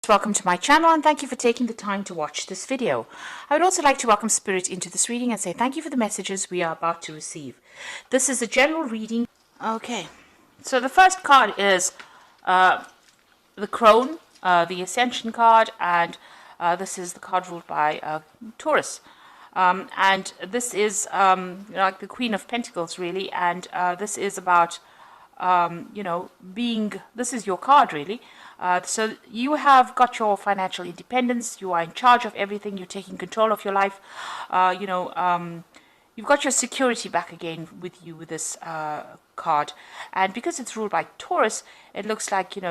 Welcome to my channel and thank you for taking the time to watch this video. I would also like to welcome Spirit into this reading and say thank you for the messages we are about to receive. This is a general reading. Okay, so the first card is the Crone, the Ascension card, and this is the card ruled by Taurus. And this is like the Queen of Pentacles, really, and this is about this is your card, really. So you have got your financial independence. You are in charge of everything. You're taking control of your life. You've got your security back again with you with this card. And because it's ruled by Taurus, it looks like, you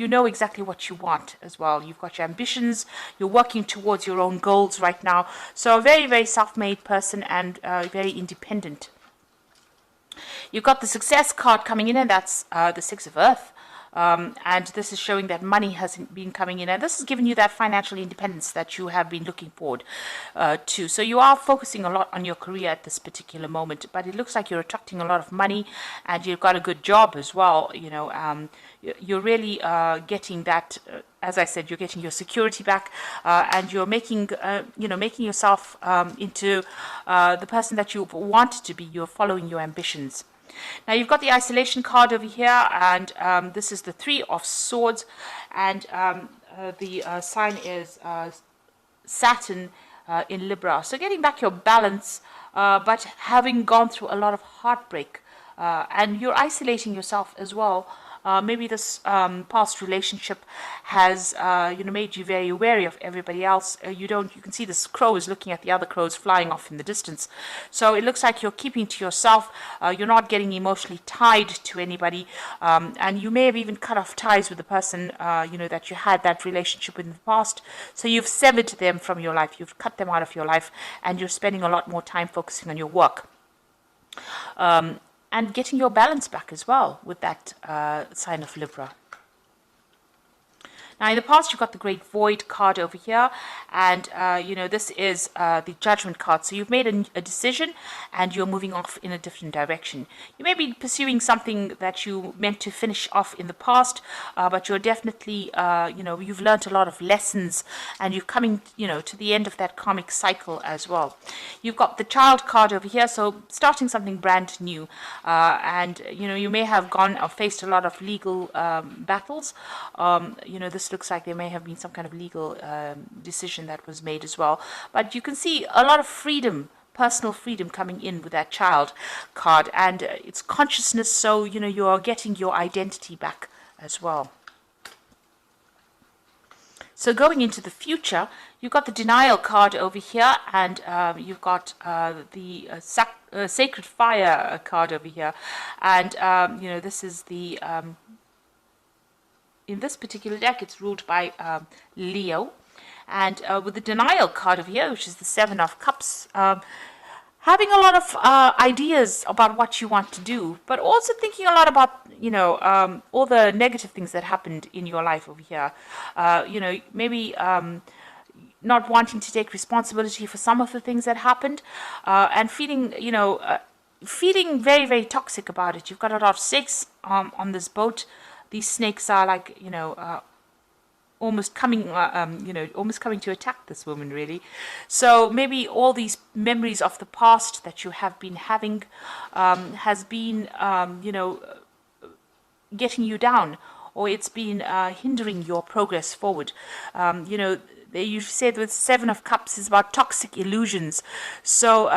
know exactly what you want as well. You've got your ambitions. You're working towards your own goals right now. So a very, very self-made person and very independent. You've got the Success card coming in, and that's the Six of Earth. And this is showing that money has been coming in, and this is giving you that financial independence that you have been looking forward to. So you are focusing a lot on your career at this particular moment, but it looks like you're attracting a lot of money, and you've got a good job as well. You're really getting that. As I said, you're getting your security back, and you're making yourself into the person that you wanted to be. You're following your ambitions. Now you've got the Isolation card over here, and this is the Three of Swords, and the sign is Saturn in Libra. So getting back your balance, but having gone through a lot of heartbreak, and you're isolating yourself as well. Maybe this past relationship has made you very wary of everybody else. You can see this crow is looking at the other crows flying off in the distance. So it looks like you're keeping to yourself. You're not getting emotionally tied to anybody, and you may have even cut off ties with the person that you had that relationship with in the past. So you've severed them from your life. You've cut them out of your life, and you're spending a lot more time focusing on your work. And getting your balance back as well with that sign of Libra. Now, in the past, you've got the Great Void card over here, and, this is the Judgment card. So you've made a decision, and you're moving off in a different direction. You may be pursuing something that you meant to finish off in the past, but you're definitely, you've learned a lot of lessons, and you're coming, to the end of that karmic cycle as well. You've got the Child card over here, so starting something brand new, and, you may have gone or faced a lot of legal battles. This looks like there may have been some kind of legal decision that was made as well. But you can see a lot of freedom, personal freedom coming in with that Child card. And it's consciousness, so, you are getting your identity back as well. So going into the future, you've got the Denial card over here, and you've got the Sacred Fire card over here. And, this is the... in this particular deck, it's ruled by Leo. And with the Denial card over here, which is the Seven of Cups, having a lot of ideas about what you want to do, but also thinking a lot about, all the negative things that happened in your life over here. Maybe not wanting to take responsibility for some of the things that happened, and feeling, feeling very, very toxic about it. You've got a lot of snakes on this boat. These snakes are like, almost coming to attack this woman, really. So maybe all these memories of the past that you have been having has been, getting you down, or it's been hindering your progress forward. You said with Seven of Cups is about toxic illusions. So,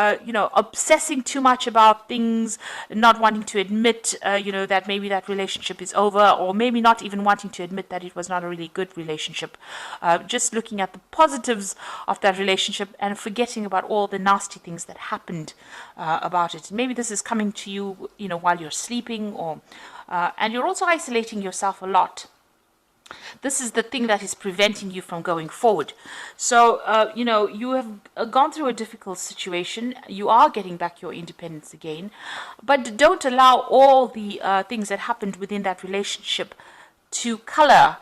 obsessing too much about things, not wanting to admit, that maybe that relationship is over, or maybe not even wanting to admit that it was not a really good relationship. Just looking at the positives of that relationship and forgetting about all the nasty things that happened about it. Maybe this is coming to you, while you're sleeping, or and you're also isolating yourself a lot. This is the thing that is preventing you from going forward. So, you have gone through a difficult situation. You are getting back your independence again. But don't allow all the things that happened within that relationship to color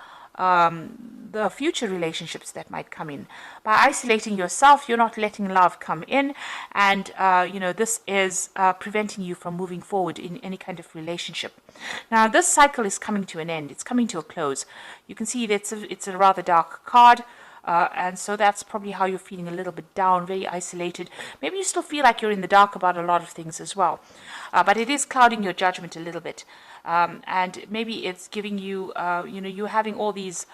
the future relationships that might come in. By isolating yourself, you're not letting love come in, and this is preventing you from moving forward in any kind of relationship. Now, this cycle is coming to an end. It's coming to a close. You can see that it's a rather dark card. And so that's probably how you're feeling, a little bit down, very isolated. Maybe you still feel like you're in the dark about a lot of things as well. But it is clouding your judgment a little bit. And maybe it's giving you, you're having all these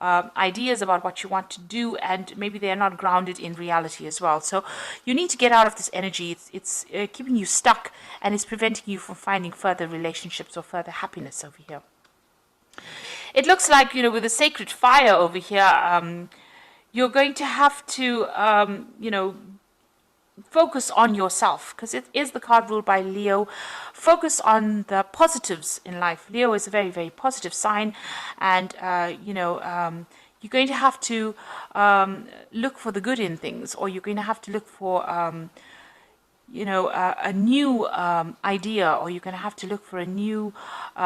ideas about what you want to do, and maybe they're not grounded in reality as well. So you need to get out of this energy. It's keeping you stuck, and it's preventing you from finding further relationships or further happiness over here. It looks like, with the sacred fire over here, you're going to have to, focus on yourself, because it is the card ruled by Leo. Focus on the positives in life. Leo is a very, very positive sign, and, you're going to have to look for the good in things, or you're going to have to look for, a new idea, or you're going to have to look for a new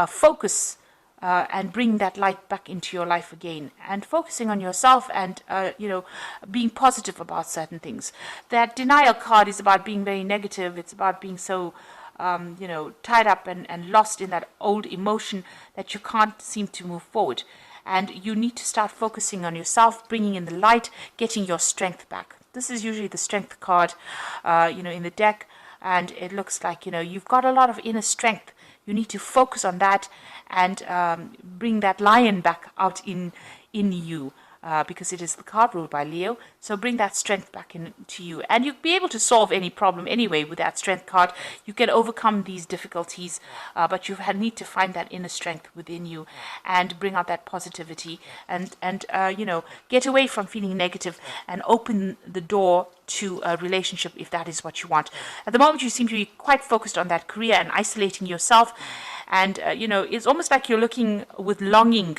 focus, and bring that light back into your life again, and focusing on yourself, and being positive about certain things. That denial card is about being very negative. It's about being so tied up and lost in that old emotion that you can't seem to move forward. And you need to start focusing on yourself, bringing in the light, getting your strength back. This is usually the strength card in the deck, and it looks like you've got a lot of inner strength. You need to focus on that and bring that lion back out in you, because it is the card ruled by Leo. So bring that strength back into you, and you'll be able to solve any problem anyway with that strength card. You can overcome these difficulties, but you need to find that inner strength within you and bring out that positivity, and get away from feeling negative and open the door to a relationship if that is what you want. At the moment, you seem to be quite focused on that career and isolating yourself, and it's almost like you're looking with longing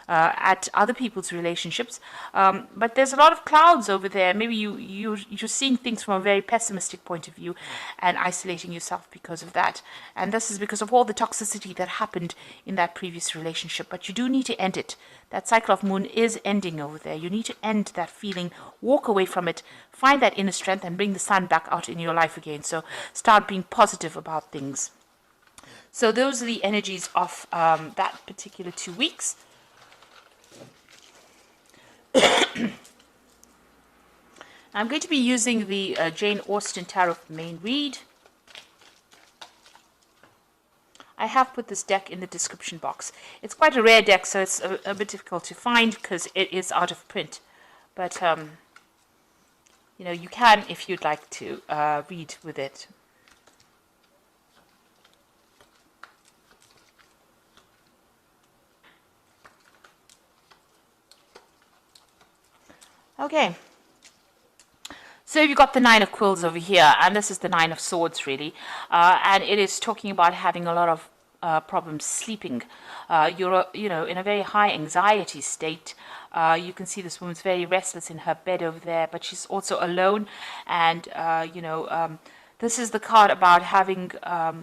at other people's relationships, but there's a lot of clouds over there. Maybe you're seeing things from a very pessimistic point of view and isolating yourself because of that. And this is because of all the toxicity that happened in that previous relationship. But you do need to end it. That cycle of moon is ending over there. You need to end that feeling, walk away from it, find that inner strength, and bring the sun back out in your life again. So start being positive about things. So those are the energies of that particular 2 weeks. I'm going to be using the Jane Austen Tarot main read. I have put this deck in the description box. It's quite a rare deck, so it's a bit difficult to find because it is out of print. But, you can, if you'd like to, read with it. Okay, so you've got the Nine of Quills over here, and this is the Nine of Swords, really, and it is talking about having a lot of problems sleeping. You're, in a very high anxiety state. You can see this woman's very restless in her bed over there, but she's also alone, and, this is the card about having a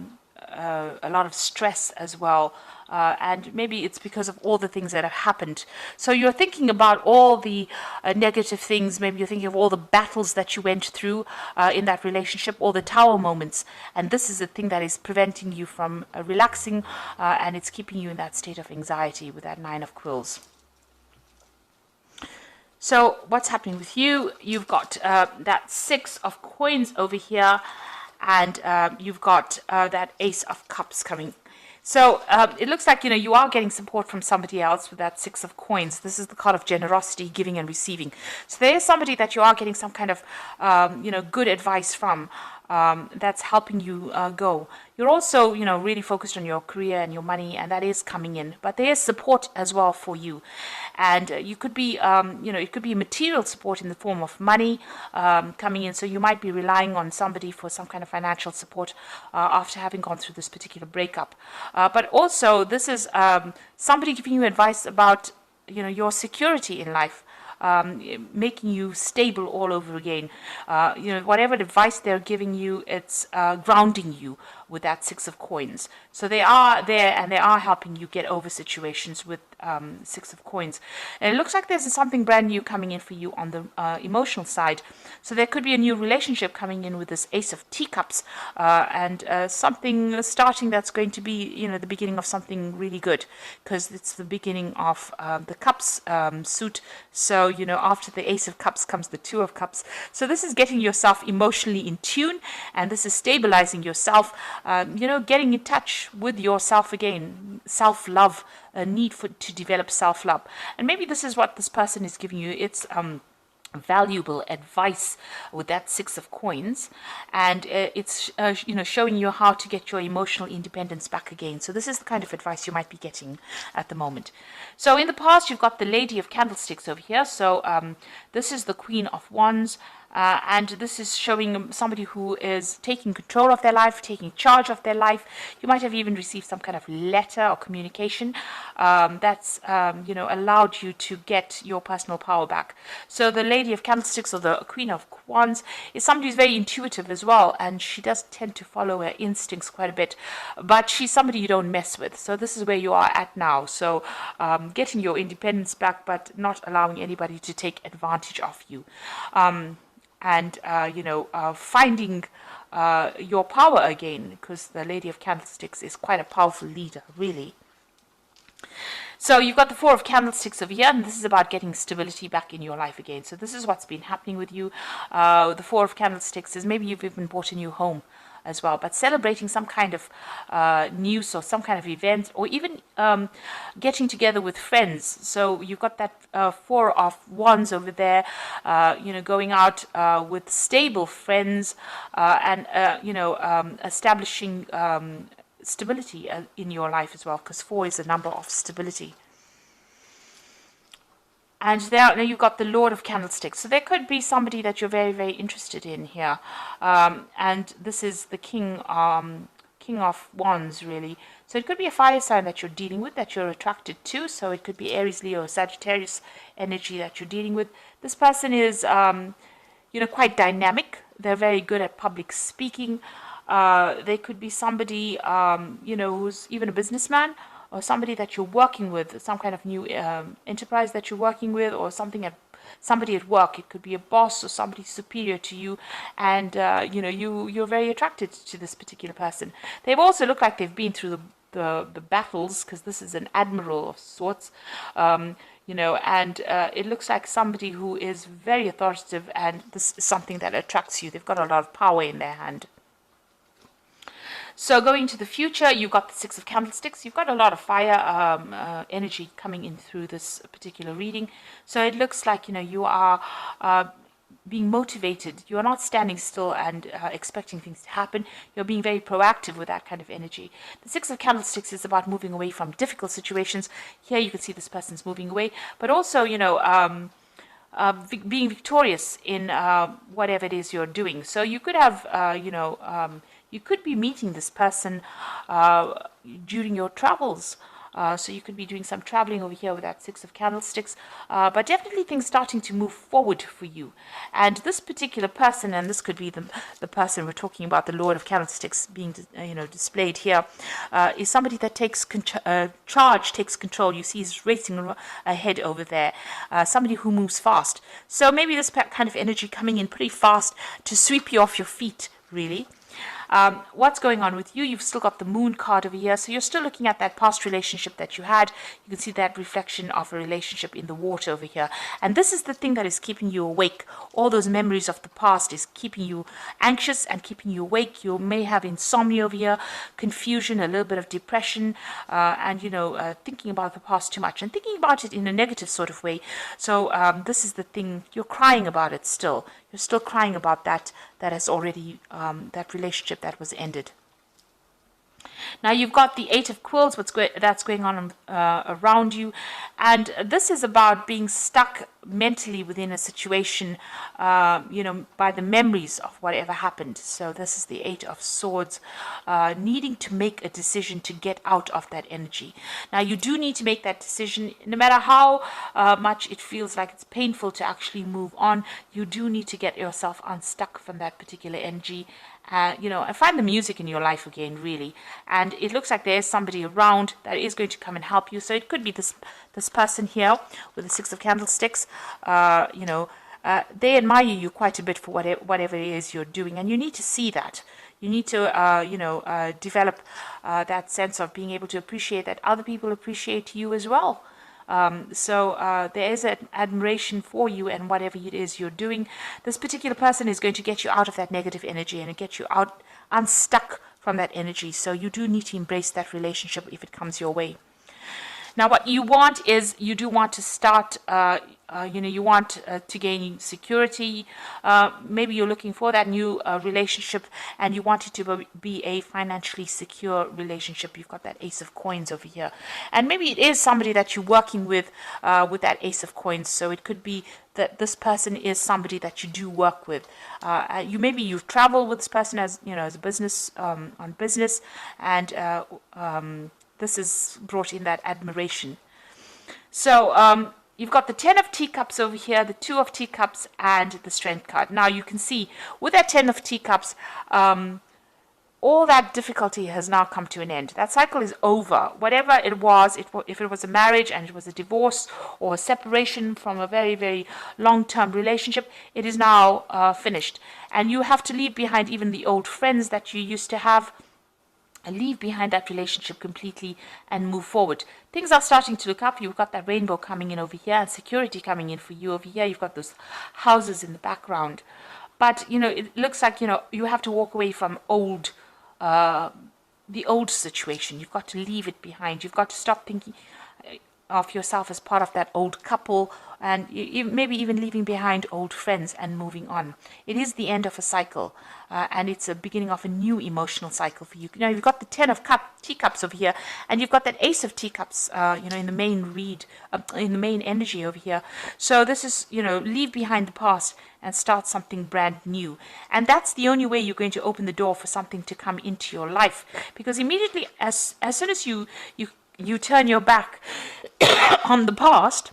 lot of stress as well. And maybe it's because of all the things that have happened. So you're thinking about all the negative things. Maybe you're thinking of all the battles that you went through in that relationship, all the tower moments. And this is the thing that is preventing you from relaxing, and it's keeping you in that state of anxiety with that Nine of Quills. So what's happening with you? You've got that Six of Coins over here, and you've got that Ace of Cups coming. So it looks like, you are getting support from somebody else with that Six of Coins. This is the card of generosity, giving and receiving. So there is somebody that you are getting some kind of, good advice from, that's helping you go. You're also, really focused on your career and your money, and that is coming in. But there is support as well for you. And you could be, it could be material support in the form of money coming in. So you might be relying on somebody for some kind of financial support after having gone through this particular breakup. But also, this is somebody giving you advice about, your security in life. Making you stable all over again. Whatever advice they're giving you, it's grounding you with that Six of Coins. So they are there, and they are helping you get over situations with Six of Coins. And it looks like there's something brand new coming in for you on the emotional side. So there could be a new relationship coming in with this Ace of Teacups, and something starting that's going to be, the beginning of something really good, because it's the beginning of the Cups suit. So, after the Ace of Cups comes the Two of Cups. So this is getting yourself emotionally in tune, and this is stabilizing yourself, getting in touch with yourself again, self-love, a need to develop self-love. And maybe this is what this person is giving you. It's valuable advice with that Six of Coins, and it's showing you how to get your emotional independence back again. So this is the kind of advice you might be getting at the moment. So in the past, you've got the Lady of Candlesticks over here. So this is the Queen of Wands. And this is showing somebody who is taking control of their life, taking charge of their life. You might have even received some kind of letter or communication that's allowed you to get your personal power back. So the Lady of Candlesticks, or the Queen of Wands, is somebody who's very intuitive as well, and she does tend to follow her instincts quite a bit, but she's somebody you don't mess with. So this is where you are at now. So getting your independence back, but not allowing anybody to take advantage of you. And finding your power again, because the Lady of Candlesticks is quite a powerful leader, really. So you've got the Four of Candlesticks over here, and this is about getting stability back in your life again. So this is what's been happening with you. The Four of Candlesticks is maybe you've even bought a new home as well, but celebrating some kind of news or some kind of event, or even getting together with friends. So you've got that Four of Wands over there, going out with stable friends, and establishing stability in your life as well, because 4 is a number of stability. And now you've got the Lord of Candlesticks. So there could be somebody that you're very, very interested in here. And this is the King of Wands, really. So it could be a fire sign that you're dealing with, that you're attracted to. So it could be Aries, Leo, Sagittarius energy that you're dealing with. This person is, quite dynamic. They're very good at public speaking. They could be somebody, who's even a businessman, or somebody that you're working with, some kind of new enterprise that you're working with, or somebody at work. It could be a boss or somebody superior to you, and you're very attracted to this particular person. They've also looked like they've been through the battles, because this is an admiral of sorts, and it looks like somebody who is very authoritative, and this is something that attracts you. They've got a lot of power in their hand. So going to the future, you've got the Six of Candlesticks. You've got a lot of fire energy coming in through this particular reading. So it looks like, you are being motivated. You're not standing still and expecting things to happen. You're being very proactive with that kind of energy. The Six of Candlesticks is about moving away from difficult situations. Here you can see this person's moving away, but also, being victorious in whatever it is you're doing. So you could have, you could be meeting this person during your travels. So you could be doing some traveling over here with that Six of Candlesticks, but definitely things starting to move forward for you. And this particular person, and this could be the person we're talking about, the Lord of Candlesticks being displayed here, is somebody that takes charge, takes control. You see he's racing ahead over there, somebody who moves fast. So maybe this kind of energy coming in pretty fast to sweep you off your feet, really. What's going on with you? You've still got the Moon card over here, so you're still looking at that past relationship that you had. You can see that reflection of a relationship in the water over here, and this is the thing that is keeping you awake. All those memories of the past is keeping you anxious and keeping you awake. You may have insomnia over here, confusion, a little bit of depression, and thinking about the past too much and thinking about it in a negative sort of way. So this is the thing, you're crying about it still. You're still crying about that has already, that relationship that was ended. Now you've got the Eight of Quills, that's going on around you, and this is about being stuck mentally within a situation, by the memories of whatever happened. So this is the Eight of Swords, needing to make a decision to get out of that energy. Now you do need to make that decision, no matter how much it feels like it's painful to actually move on. You do need to get yourself unstuck from that particular energy and find the music in your life again, really. And it looks like there is somebody around that is going to come and help you. So it could be this person here with the Six of Candlesticks. They admire you quite a bit for whatever it is you're doing, and you need to see that. You need to, develop that sense of being able to appreciate that other people appreciate you as well. So there is an admiration for you and whatever it is you're doing. This particular person is going to get you out of that negative energy and get you out unstuck from that energy. So you do need to embrace that relationship if it comes your way. Now, what you want is you do want to start, you want to gain security. Maybe you're looking for that new relationship and you want it to be a financially secure relationship. You've got that Ace of Coins over here. And maybe it is somebody that you're working with that Ace of Coins. So it could be that this person is somebody that you do work with. Maybe you've traveled with this person as a business, on business, and this is brought in that admiration. So you've got the 10 of Teacups over here, the 2 of Teacups, and the Strength card. Now you can see with that 10 of Teacups, all that difficulty has now come to an end. That cycle is over. Whatever it was, if it was a marriage and it was a divorce or a separation from a very, very long-term relationship, it is now finished. And you have to leave behind even the old friends that you used to have, and leave behind that relationship completely and move forward. Things are starting to look up. You've got that rainbow coming in over here and security coming in for you over here. You've got those houses in the background. But, it looks like, you have to walk away from the old situation. You've got to leave it behind. You've got to stop thinking of yourself as part of that old couple, and maybe even leaving behind old friends and moving on. It is the end of a cycle, and it's a beginning of a new emotional cycle for you. Now you've got the 10 of Teacups over here, and you've got that Ace of Teacups, in the main in the main energy over here. So this is, leave behind the past and start something brand new. And that's the only way you're going to open the door for something to come into your life, because immediately as soon as you turn your back on the past,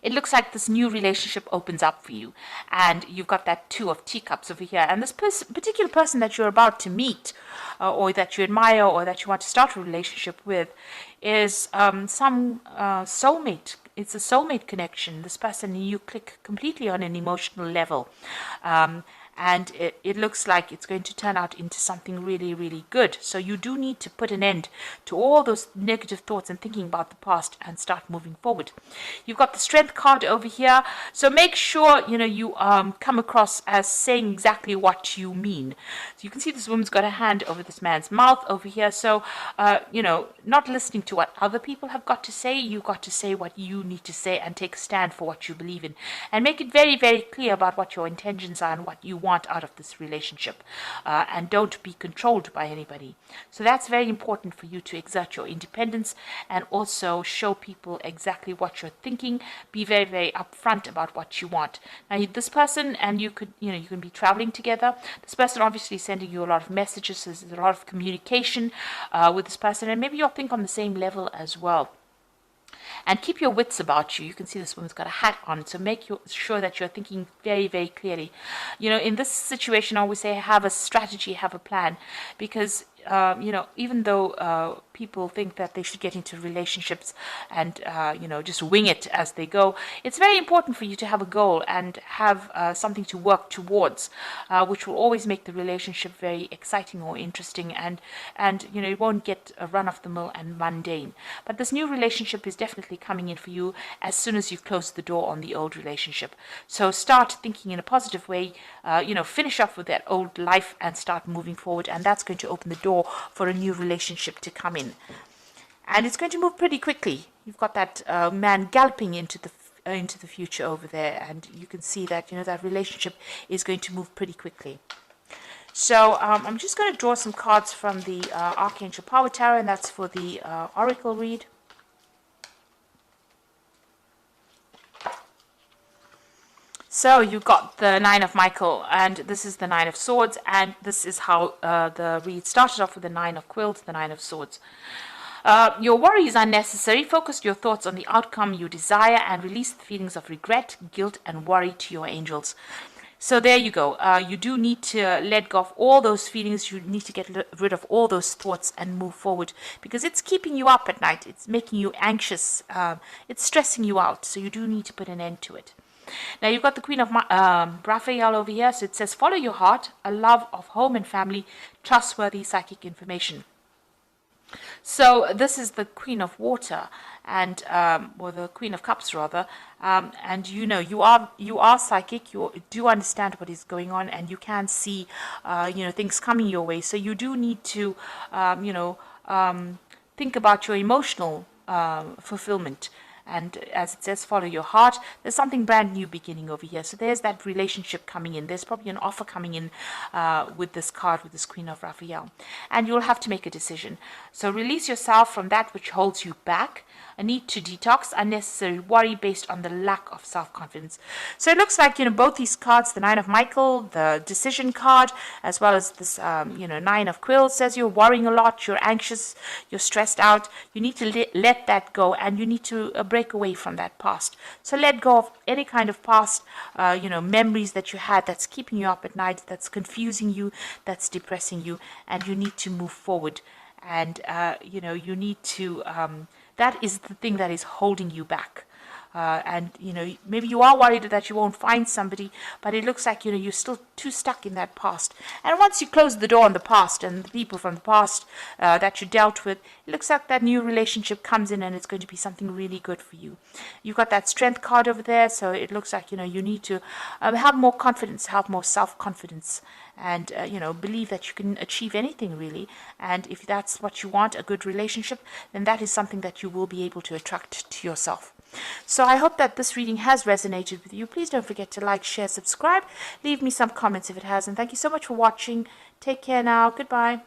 it looks like this new relationship opens up for you. And you've got that 2 of Teacups over here. And this particular person that you're about to meet, or that you admire, or that you want to start a relationship with, is some soulmate. It's a soulmate connection. This person and you click completely on an emotional level. And it looks like it's going to turn out into something really, really good. So you do need to put an end to all those negative thoughts and thinking about the past and start moving forward. You've got the Strength card over here. So make sure, you come across as saying exactly what you mean. So you can see this woman's got a hand over this man's mouth over here. So, not listening to what other people have got to say. You've got to say what you need to say and take a stand for what you believe in. And make it very, very clear about what your intentions are and what you want out of this relationship, and don't be controlled by anybody. So that's very important for you to exert your independence and also show people exactly what you're thinking. Be very, very upfront about what you want. Now this person and you can be traveling together. This person obviously sending you a lot of messages. So there's a lot of communication with this person, and maybe you'll think on the same level as well. And keep your wits about you. You can see this woman's got a hat on, so make sure that you're thinking very, very clearly. In this situation, I always say have a strategy, have a plan, because even though people think that they should get into relationships and, just wing it as they go, it's very important for you to have a goal and have something to work towards, which will always make the relationship very exciting or interesting, and it won't get a run-of-the-mill and mundane. But this new relationship is definitely coming in for you as soon as you've closed the door on the old relationship. So start thinking in a positive way, finish off with that old life and start moving forward, and that's going to open the door for a new relationship to come in. And it's going to move pretty quickly. You've got that man galloping into the future over there, and you can see that that relationship is going to move pretty quickly. So I'm just going to draw some cards from the Archangel Power Tarot, and that's for the Oracle read. So you got the 9 of Michael, and this is the 9 of Swords, and this is how the read started off with the 9 of Quills, the 9 of Swords. Your worry is unnecessary. Focus your thoughts on the outcome you desire and release the feelings of regret, guilt, and worry to your angels. So there you go. You do need to let go of all those feelings. You need to get rid of all those thoughts and move forward, because it's keeping you up at night. It's making you anxious. It's stressing you out. So you do need to put an end to it. Now you've got the Queen of Raphael over here. So it says, follow your heart, a love of home and family, trustworthy psychic information. So this is the Queen of Water, and or the Queen of Cups rather, and you are psychic. You do understand what is going on, and you can see things coming your way. So you do need to think about your emotional fulfillment. And as it says, follow your heart. There's something brand new beginning over here. So there's that relationship coming in. There's probably an offer coming in with this card, with this Queen of Raphael. And you'll have to make a decision. So release yourself from that which holds you back. A need to detox unnecessary worry based on the lack of self-confidence. So it looks like, both these cards, the Nine of Michael, the decision card, as well as this, Nine of Quills, says you're worrying a lot, you're anxious, you're stressed out. You need to let that go, and you need to break away from that past. So let go of any kind of past, memories that you had that's keeping you up at night, that's confusing you, that's depressing you, and you need to move forward. And, you need to... that is the thing that is holding you back. And maybe you are worried that you won't find somebody, but it looks like you're still too stuck in that past. And once you close the door on the past and the people from the past that you dealt with, it looks like that new relationship comes in, and it's going to be something really good for you. You've got that Strength card over there, so it looks like you need to have more confidence, have more self-confidence, and believe that you can achieve anything really. And if that's what you want, a good relationship, then that is something that you will be able to attract to yourself. So I hope that this reading has resonated with you. Please don't forget to like, share, subscribe. Leave me some comments if it has. And thank you so much for watching. Take care now. Goodbye.